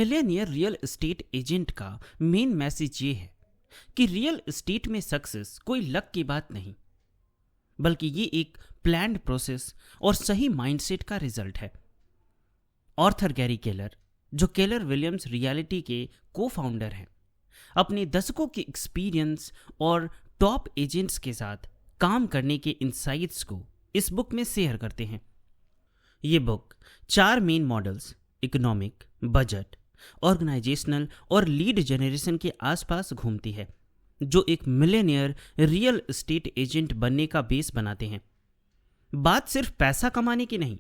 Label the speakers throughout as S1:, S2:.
S1: Millionaire real estate agent का main message ये है कि रियल एस्टेट में सक्सेस कोई लक की बात नहीं, बल्कि ये एक प्लान्ड प्रोसेस और सही माइंडसेट का रिजल्ट है। ऑर्थर गैरी केलर, जो केलर विलियम्स रियलिटी के को फाउंडर हैं, अपने दशकों के एक्सपीरियंस और टॉप एजेंट्स के साथ काम करने के इंसाइट्स को इस बुक में शेयर करते हैं। ये book 4 main models economic, budget, organizational और लीड जनरेशन के आसपास घूमती है, जो एक मिलियनियर रियल एस्टेट एजेंट बनने का बेस बनाते हैं। बात सिर्फ पैसा कमाने की नहीं,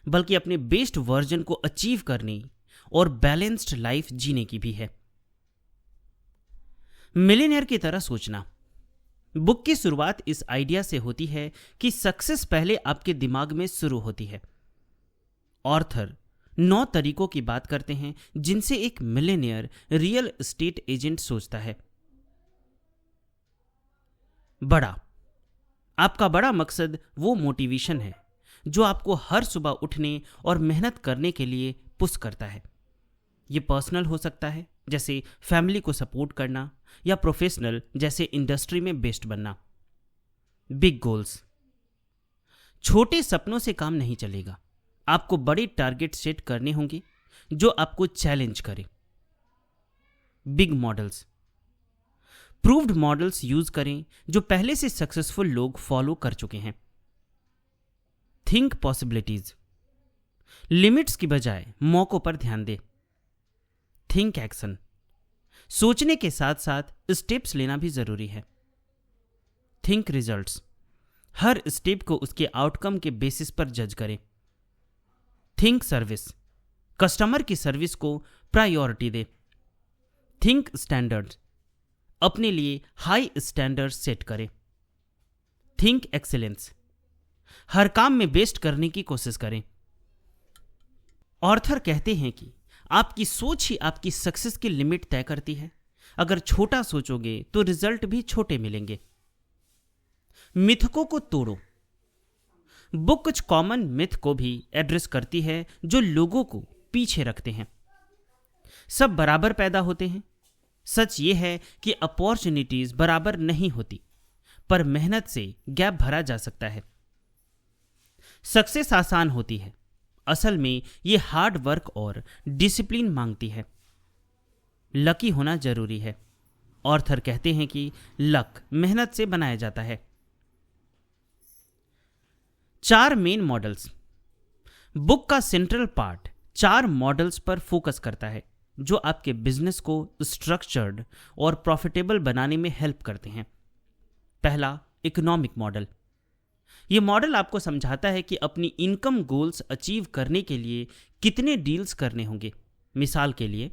S1: बल्कि अपने बेस्ट वर्जन को अचीव करने और बैलेंस्ड लाइफ जीने की भी है। मिलियनियर की तरह सोचना। बुक की शुरुआत इस आइडिया से होती है कि सक्सेस पहले आपके दिमाग में शुरू होती है। ऑर्थर 9 तरीकों की बात करते हैं जिनसे एक मिलियनियर रियल एस्टेट एजेंट सोचता है। बड़ा। आपका बड़ा मकसद वो मोटिवेशन है जो आपको हर सुबह उठने और मेहनत करने के लिए पुश करता है। ये पर्सनल हो सकता है, जैसे फैमिली को सपोर्ट करना, या प्रोफेशनल, जैसे इंडस्ट्री में बेस्ट बनना। Big goals. छोटे सपनों से काम नहीं चलेगा, आपको बड़े टारगेट सेट करने होंगे जो आपको चैलेंज करें। Big models. Proved models use करें जो पहले से सक्सेसफुल लोग फॉलो कर चुके हैं। Think possibilities. लिमिट्स की बजाय मौकों पर ध्यान दें। Think action. सोचने के साथ साथ स्टेप्स लेना भी जरूरी है। Think results. हर स्टेप को उसके आउटकम के बेसिस पर जज करें। Think service. कस्टमर की सर्विस को प्रायोरिटी दे। Think standards. अपने लिए हाई स्टैंडर्ड सेट करें। Think excellence. हर काम में बेस्ट करने की कोशिश करें। ऑर्थर कहते हैं कि आपकी सोच ही आपकी सक्सेस की लिमिट तय करती है। अगर छोटा सोचोगे तो रिजल्ट भी छोटे मिलेंगे। मिथकों को तोड़ो। बुक कुछ कॉमन मिथ को भी एड्रेस करती है जो लोगों को पीछे रखते हैं। सब बराबर पैदा होते हैं। सच ये है कि अपॉर्चुनिटीज बराबर नहीं होती, पर मेहनत से गैप भरा जा सकता है। सक्सेस आसान होती है, असल में ये हार्ड वर्क और डिसिप्लिन मांगती है। लकी होना जरूरी है। ऑर्थर कहते हैं कि लक मेहनत से बनाया जाता है। 4 मेन मॉडल्स। बुक का सेंट्रल पार्ट 4 मॉडल्स पर फोकस करता है जो आपके बिजनेस को स्ट्रक्चर्ड और प्रॉफिटेबल बनाने में हेल्प करते हैं। पहला, इकोनॉमिक मॉडल। यह मॉडल आपको समझाता है कि अपनी इनकम गोल्स अचीव करने के लिए कितने डील्स करने होंगे। मिसाल के लिए,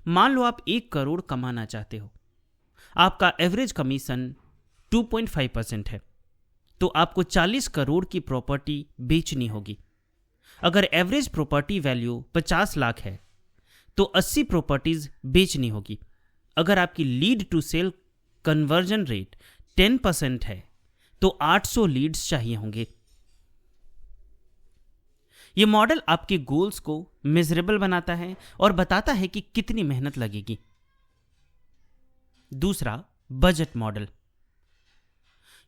S1: मान लो आप 1 करोड़ कमाना चाहते हो। आपका एवरेज कमीशन 2.5% है, तो आपको 40 करोड़ की प्रॉपर्टी बेचनी होगी। अगर एवरेज प्रॉपर्टी वैल्यू 50 लाख है तो 80 प्रॉपर्टीज बेचनी होगी। अगर आपकी lead to sale conversion rate 10% है तो 800 लीड्स चाहिए होंगे। यह मॉडल आपके गोल्स को मेजरेबल बनाता है और बताता है कि कितनी मेहनत लगेगी। दूसरा, बजट मॉडल।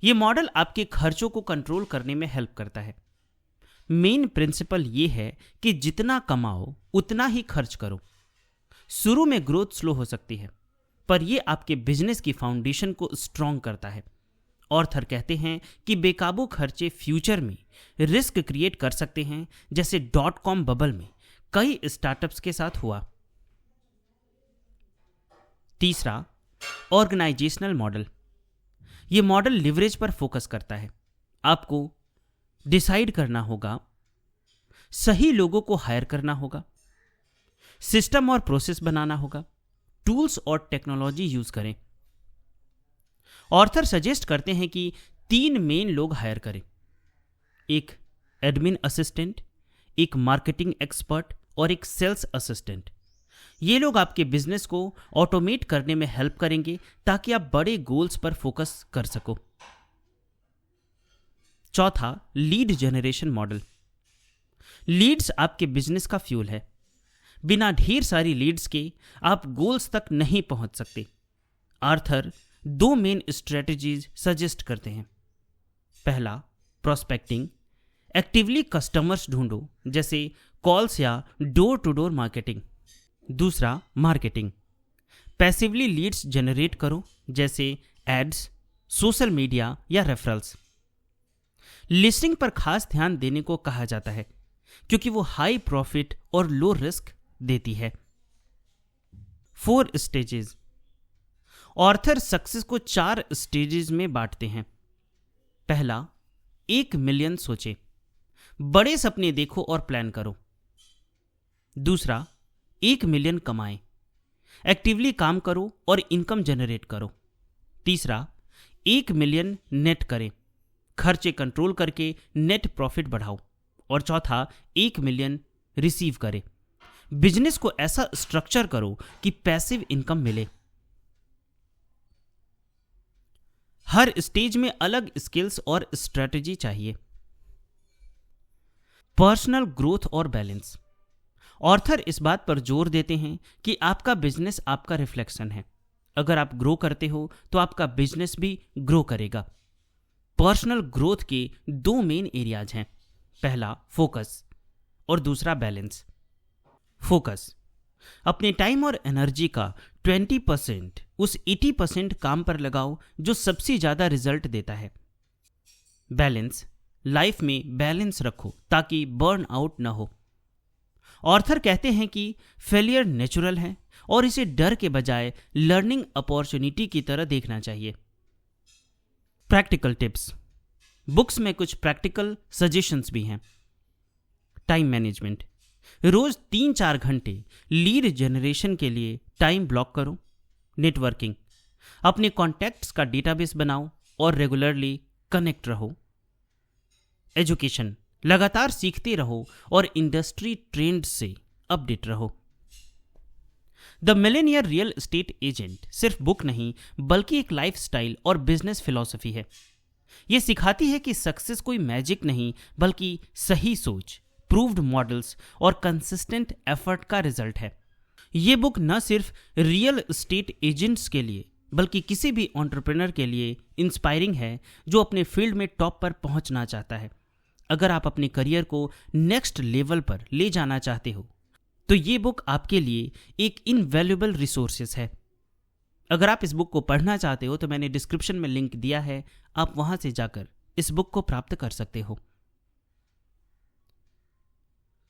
S1: यह मॉडल आपके खर्चों को कंट्रोल करने में हेल्प करता है। मेन प्रिंसिपल यह है कि जितना कमाओ उतना ही खर्च करो। शुरू में ग्रोथ स्लो हो सकती है, पर यह आपके बिजनेस की फाउंडेशन को स्ट्रॉन्ग करता है। ऑर्थर कहते हैं कि बेकाबू खर्चे फ्यूचर में रिस्क क्रिएट कर सकते हैं, जैसे .com बबल में कई स्टार्टअप्स के साथ हुआ। तीसरा, ऑर्गेनाइजेशनल मॉडल। यह मॉडल लिवरेज पर फोकस करता है। आपको डिसाइड करना होगा, सही लोगों को हायर करना होगा, सिस्टम और प्रोसेस बनाना होगा, टूल्स और टेक्नोलॉजी यूज करें। ऑर्थर सजेस्ट करते हैं कि 3 मेन लोग हायर करें। एक एडमिन असिस्टेंट, एक मार्केटिंग एक्सपर्ट और एक सेल्स असिस्टेंट। ये लोग आपके बिजनेस को ऑटोमेट करने में हेल्प करेंगे ताकि आप बड़े गोल्स पर फोकस कर सको। चौथा, लीड जनरेशन मॉडल। लीड्स आपके बिजनेस का फ्यूल है। बिना ढेर सारी लीड्स के आप गोल्स तक नहीं पहुंच सकते। आर्थर 2 मेन स्ट्रेटजीज सजेस्ट करते हैं। पहला, प्रोस्पेक्टिंग, एक्टिवली कस्टमर्स ढूंढो, जैसे कॉल्स या डोर टू डोर मार्केटिंग। दूसरा, मार्केटिंग, पैसिवली लीड्स जनरेट करो, जैसे एड्स, सोशल मीडिया या रेफरल्स। लिस्टिंग पर खास ध्यान देने को कहा जाता है क्योंकि वो हाई प्रॉफिट और लो रिस्क देती है। 4 स्टेजेस। ऑर्थर सक्सेस को 4 स्टेजेस में बांटते हैं। पहला, 1 मिलियन सोचे, बड़े सपने देखो और प्लान करो। दूसरा, 1 मिलियन कमाएं, एक्टिवली काम करो और इनकम जनरेट करो। तीसरा, 1 मिलियन नेट करें, खर्चे कंट्रोल करके नेट प्रॉफिट बढ़ाओ। और चौथा, 1 मिलियन रिसीव करें, बिजनेस को ऐसा स्ट्रक्चर करो कि पैसिव इनकम मिले। हर स्टेज में अलग स्किल्स और स्ट्रेटजी चाहिए। पर्सनल ग्रोथ और बैलेंस। ऑर्थर इस बात पर जोर देते हैं कि आपका बिजनेस आपका रिफ्लेक्शन है। अगर आप ग्रो करते हो तो आपका बिजनेस भी ग्रो करेगा। पर्सनल ग्रोथ के 2 मेन एरियाज हैं। पहला, फोकस, और दूसरा, बैलेंस। फोकस, अपने टाइम और एनर्जी का 20% उस 80% काम पर लगाओ जो सबसे ज्यादा रिजल्ट देता है। बैलेंस, लाइफ में बैलेंस रखो ताकि बर्न आउट ना हो। ऑर्थर कहते हैं कि फेलियर नेचुरल है और इसे डर के बजाय लर्निंग अपॉर्चुनिटी की तरह देखना चाहिए। Practical tips. बुक्स में कुछ प्रैक्टिकल सजेशंस भी हैं। टाइम मैनेजमेंट, रोज 3-4 घंटे लीड जनरेशन के लिए टाइम ब्लॉक करो। नेटवर्किंग, अपने कॉन्टैक्ट्स का डेटाबेस बनाओ और रेगुलरली कनेक्ट रहो। एजुकेशन, लगातार सीखते रहो और इंडस्ट्री ट्रेंड से अपडेट रहो। The Millionaire real estate agent सिर्फ बुक नहीं बल्कि एक लाइफस्टाइल और बिजनेस फिलॉसफी है। यह सिखाती है कि सक्सेस कोई मैजिक नहीं बल्कि सही सोच, प्रूव्ड मॉडल्स और कंसिस्टेंट एफर्ट का रिजल्ट है। यह बुक न सिर्फ रियल एस्टेट एजेंट्स के लिए बल्कि किसी भी एंटरप्रेन्योर के लिए इंस्पायरिंग है जो अपने फील्ड में टॉप पर पहुंचना चाहता है। अगर आप अपने करियर को नेक्स्ट लेवल पर ले जाना चाहते हो तो ये बुक आपके लिए एक इनवैल्यूएबल रिसोर्सेस है। अगर आप इस बुक को पढ़ना चाहते हो तो मैंने डिस्क्रिप्शन में लिंक दिया है, आप वहां से जाकर इस बुक को प्राप्त कर सकते हो।